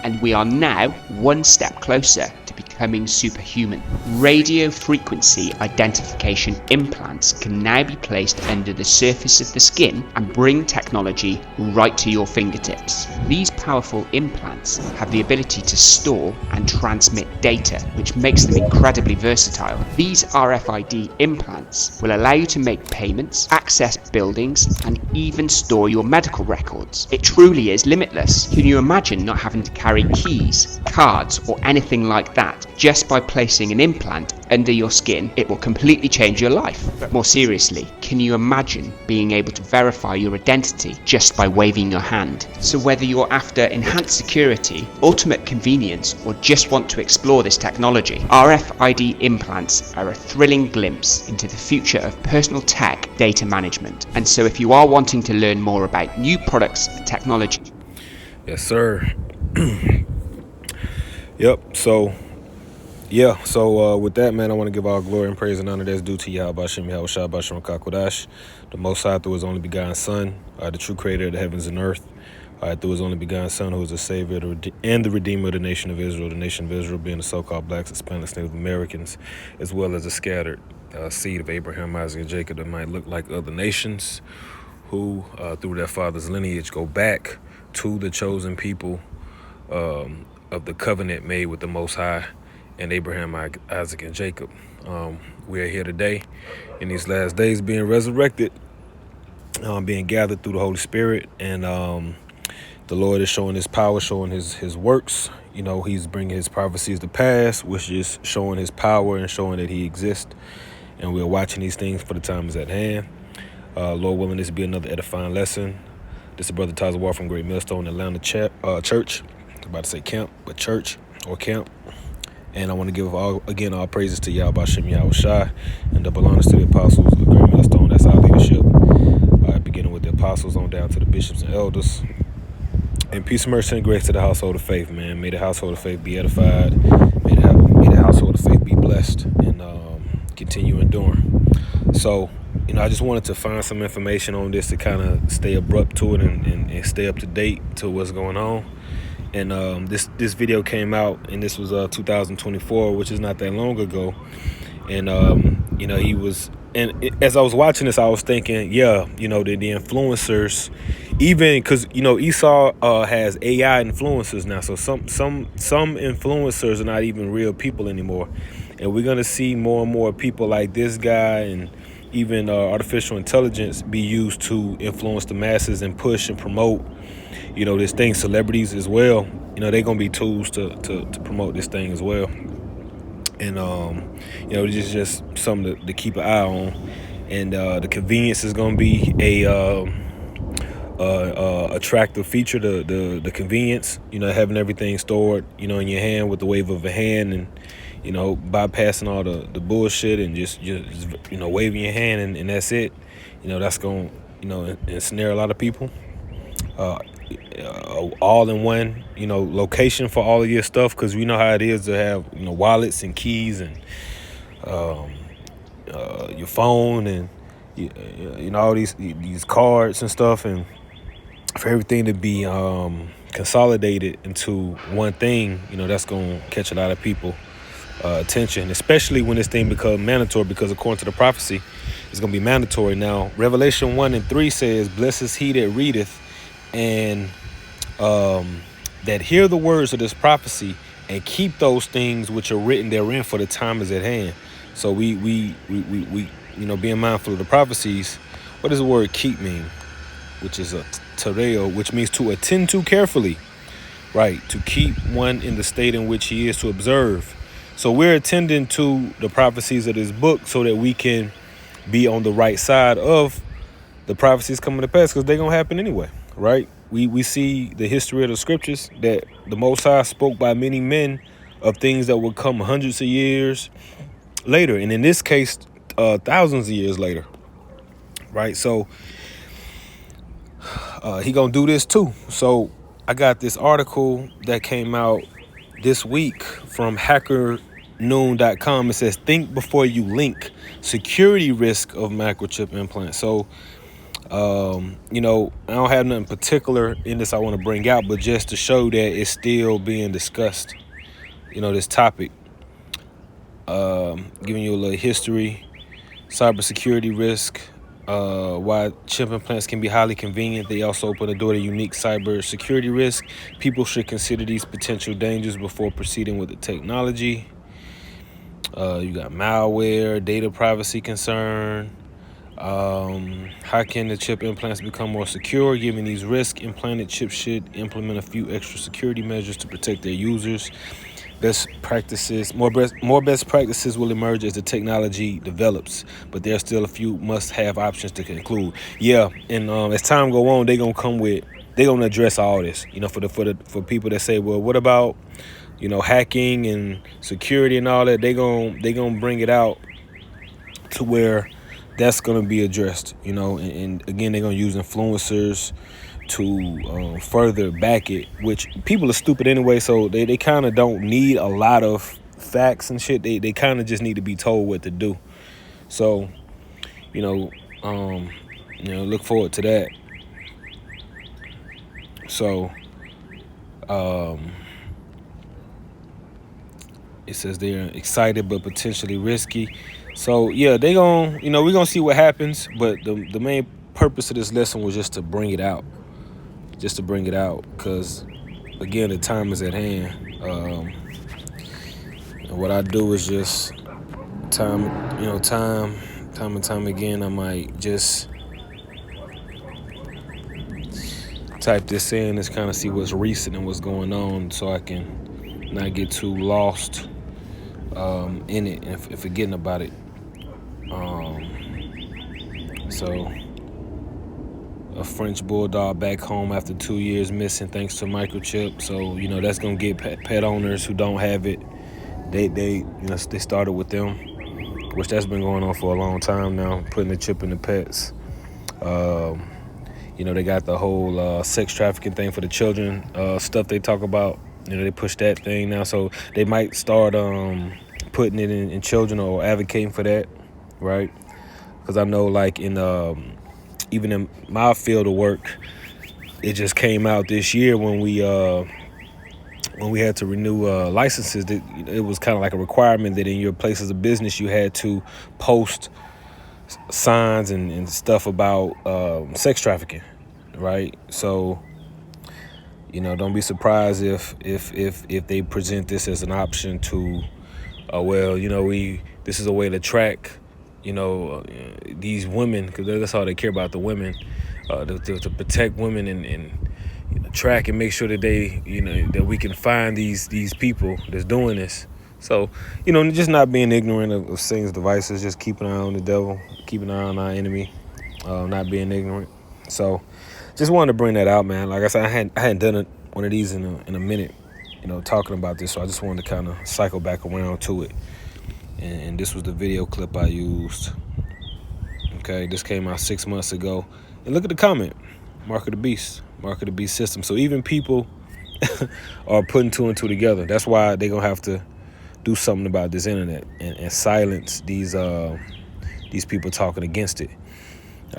and we are now one step closer to becoming superhuman. Radio frequency identification implants can now be placed under the surface of the skin and bring technology right to your fingertips. These powerful implants have the ability to store and transmit data, which makes them incredibly versatile. These RFID implants will allow you to make payments, access buildings, and even store your medical records. It truly is limitless. Can you imagine not having to carry keys, cards, or anything like that just by placing an implant under your skin? It will completely change your life. But more seriously, can you imagine being able to verify your identity just by waving your hand? So whether you're after enhanced security, ultimate convenience, or just want to explore this technology, RFID implants are a thrilling glimpse into the future of personal tech data management. And so if you are wanting to learn more about new products and technology. Yes, sir. Yep. So with that, man, I want to give all glory and praise and honor that's due to Yahweh Hashem, Yahweh Shah, Basham Kakodash, the Most High, through His only begotten Son, the true Creator of the heavens and earth, through His only begotten Son, who is the Savior and the Redeemer of the nation of Israel being the so-called blacks, Hispanics, Native Americans, as well as the scattered seed of Abraham, Isaac, and Jacob that might look like other nations, who through their father's lineage go back to the chosen people of the covenant made with the Most High and Abraham, Isaac, and Jacob. We are here today in these last days being resurrected, being gathered through the Holy Spirit, and the Lord is showing His power, showing his works. You know, He's bringing His prophecies to pass, which is showing His power and showing that He exists. And we're watching these things, for the time is at hand. Lord willing, this will be another edifying lesson. This is Brother Tazawar from Great Millstone Atlanta Church. I was about to say camp, but church or camp. And I want to give all praises to Yahweh Hashem, Yahweh Shai, and double honors to the apostles of Great Millstone. That's our leadership. Beginning with the apostles on down to the bishops and elders. And peace, mercy, and grace to the household of faith, man. May the household of faith be edified. May the household of faith be blessed and continue enduring. So, I just wanted to find some information on this to kind of stay abrupt to it and stay up to date to what's going on. And this video came out, and this was 2024, which is not that long ago. And he was, and as I was watching this, I was thinking, the influencers, even because Esau has AI influencers now, so some influencers are not even real people anymore, and we're gonna see more and more people like this guy and even artificial intelligence be used to influence the masses and push and promote this thing. Celebrities as well, they're gonna be tools to promote this thing as well. And it's just something to keep an eye on. And the convenience is gonna be a attractive feature. The convenience, having everything stored in your hand with the wave of a hand, and bypassing all the bullshit and just waving your hand and that's it. That's gonna ensnare a lot of people. All in one location for all of your stuff, because we know how it is to have wallets and keys and your phone and all these cards and stuff, and for everything to be consolidated into one thing, that's gonna catch a lot of people attention, especially when this thing becomes mandatory, because according to the prophecy, it's gonna be mandatory. Now Revelation 1:3 says, blessed is he that readeth and that hear the words of this prophecy and keep those things which are written therein, for the time is at hand. So we being mindful of the prophecies. What does the word keep mean? Which is a tereo, which means to attend to carefully, right? To keep one in the state in which he is to observe. So we're attending to the prophecies of this book so that we can be on the right side of the prophecies coming to pass, because they're gonna happen anyway, right? We see the history of the scriptures that the Most High spoke by many men of things that would come hundreds of years later, and in this case, thousands of years later, right? So he gonna do this too. So I got this article that came out this week from hackernoon.com. It says, think before you link, security risk of microchip implants. So You know, I don't have nothing particular in this I want to bring out, but just to show that it's still being discussed, you know, this topic. Giving you a little history, cybersecurity risk, why chip implants can be highly convenient. They also open the door to unique cybersecurity risk. People should consider these potential dangers before proceeding with the technology. You got malware, data privacy concern. How can the chip implants become more secure? Given these risks, implanted chips should implement a few extra security measures to protect their users. Best practices, more best practices will emerge as the technology develops, but there are still a few must-have options to conclude. Yeah, and as time go on, they're gonna address all this. You know, for people that say, well, what about, you know, hacking and security and all that? They gonna bring it out to where that's gonna be addressed. You know, and again, they're gonna use influencers to further back it, which people are stupid anyway, so they kind of don't need a lot of facts and shit. They kind of just need to be told what to do. So, you know, look forward to that. So, it says they're excited but potentially risky. So yeah, we're gonna see what happens, but the main purpose of this lesson was just to bring it out. Because again, the time is at hand. And what I do is just time and time again, I might just type this in and kind of see what's recent and what's going on, so I can not get too lost in it and forgetting about it. So a French bulldog back home after 2 years missing thanks to microchip. So, you know, that's gonna get pet owners who don't have it. They started with them, which that's been going on for a long time now, putting the chip in the pets. They got the whole sex trafficking thing for the children stuff they talk about. You know, they push that thing now, so they might start putting it in children or advocating for that, right? Because I know, like, even in my field of work, it just came out this year when we had to renew licenses. That it was kind of like a requirement that in your places of business you had to post signs and stuff about sex trafficking, right? So, you know, don't be surprised if they present this as an option to, this is a way to track, these women, because that's all they care about, the women, to protect women and track and make sure that that we can find these people that's doing this. So, just not being ignorant of Satan's devices, just keeping an eye on the devil, keeping an eye on our enemy, not being ignorant. So, just wanted to bring that out, man. Like I said, I hadn't done one of these in a minute, talking about this. So I just wanted to kind of cycle back around to it. And this was the video clip I used. Okay, this came out 6 months ago. And look at the comment. Mark of the Beast system. So even people are putting two and two together. That's why they're going to have to do something about this internet and silence these people talking against it.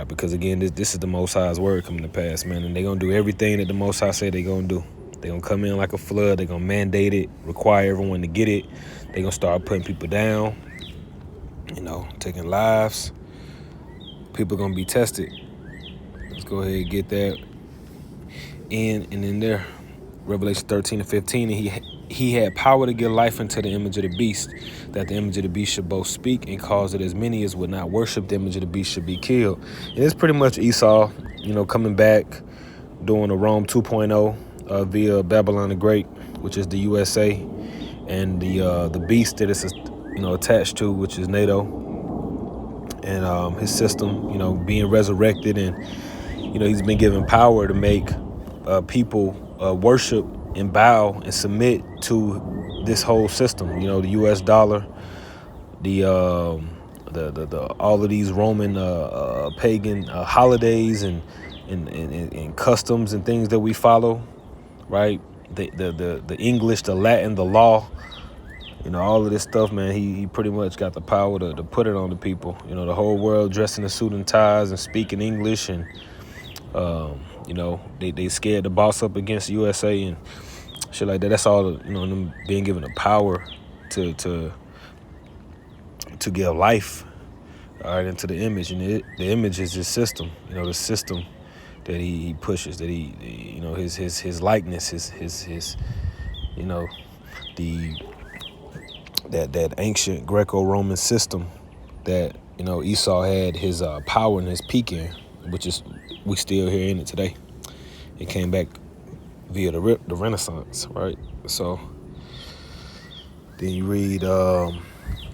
Because, again, this is the Most High's word coming to pass, man. And they're going to do everything that the Most High said they're going to do. They're going to come in like a flood. They're going to mandate it, require everyone to get it. They're going to start putting people down, taking lives. People are going to be tested. Let's go ahead and get that in there. Revelation 13:15, and he had power to give life into the image of the beast, that the image of the beast should both speak and cause that as many as would not worship the image of the beast should be killed. And it's pretty much Esau, coming back, doing a Rome 2.0 via Babylon the Great, which is the USA, and the beast that it's attached to, which is NATO, and his system, being resurrected, and he's been given power to make people worship and bow and submit to this whole system. The U.S. dollar, the all of these Roman pagan holidays and customs and things that we follow, right? The English, the Latin, the law, all of this stuff, man, he pretty much got the power to put it on the people. The whole world dressed in a suit and ties and speaking English, and they scared to boss up against USA and shit like that. That's all, them being given the power to give life, all right, into the image. And the image is his system, the system that he pushes, that his likeness, his that ancient Greco-Roman system that Esau had his power and his peak in, which is we still here in it today. It came back via the Renaissance, right? So then you read,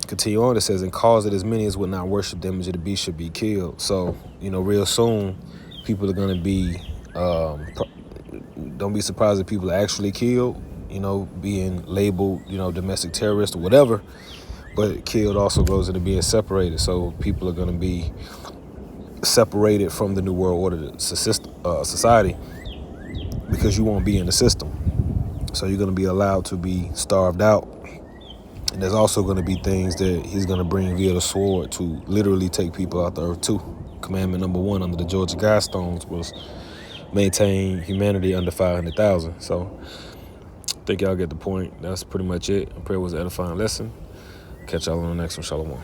continue on. It says, "And cause that as many as would not worship the image of the beast should be killed." So real soon, people are gonna be. Don't be surprised if people are actually killed. Being labeled, domestic terrorist or whatever. But killed also goes into being separated. So people are gonna be separated from the New World Order society because you won't be in the system. So you're gonna be allowed to be starved out. And there's also going to be things that he's going to bring via the sword to literally take people out the earth too. Commandment number 1 under the Georgia Guidestones was maintain humanity under 500,000. So I think y'all get the point. That's pretty much it. I pray it was an edifying lesson. Catch y'all on the next one. Shalom.